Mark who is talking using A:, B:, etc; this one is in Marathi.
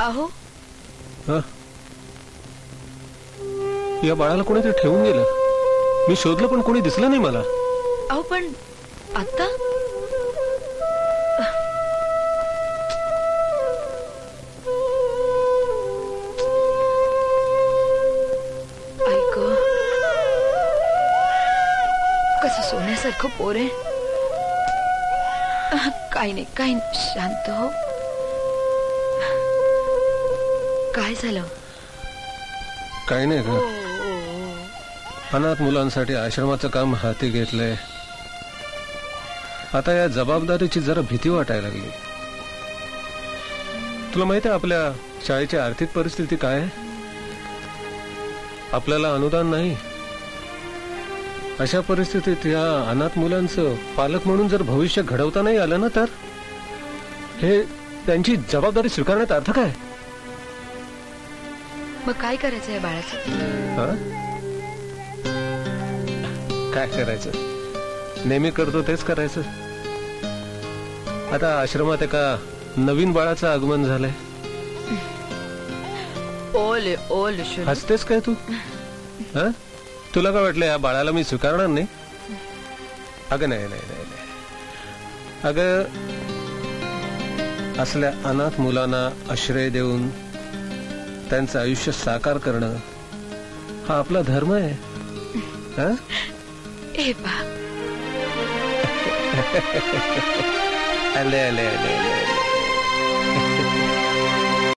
A: अहो
B: हा? या बाळाला कोणीतरी ठेवून गेलं. मी शोधलं पण कोणी दिसलं नाही मला.
A: अहो पण आता ऐक, कसं सोन्यासारखं पोर आहे. काही नाही काही नाही, शांत हो. काय झालं?
B: काही नाही का? अनाथ मुलांसाठी आश्रमाचं काम हाती घेतलंय. आता या जबाबदारीची जरा भीती वाटायला लागली. तुला माहिती आहे आपल्या शाळेची आर्थिक परिस्थिती काय आहे? आपल्याला अनुदान नाही. अशा परिस्थितीत या अनाथ मुलांचं पालक म्हणून जर भविष्य घडवता नाही आलं ना, तर हे त्यांची जबाबदारी स्वीकारण्यात अर्थ काय?
A: मग काय करायचं आहे बाळाचं?
B: काय करायचं? नेहमी करतो तेच करायचं. आता आश्रमात एका नवीन बाळाचं आगमन झालंय.
A: ओल ओल
B: हसतेस काय तू? हा? तुला काय वाटलं या बाळाला मी स्वीकारणार नाही? अगं नाही नाही नाही नाही. अगं असल्या अनाथ मुलांना आश्रय देऊन त्यांचं आयुष्य साकार करणं हा आपला धर्म आहे. हा?
A: ए बा
B: आले आले आले आले.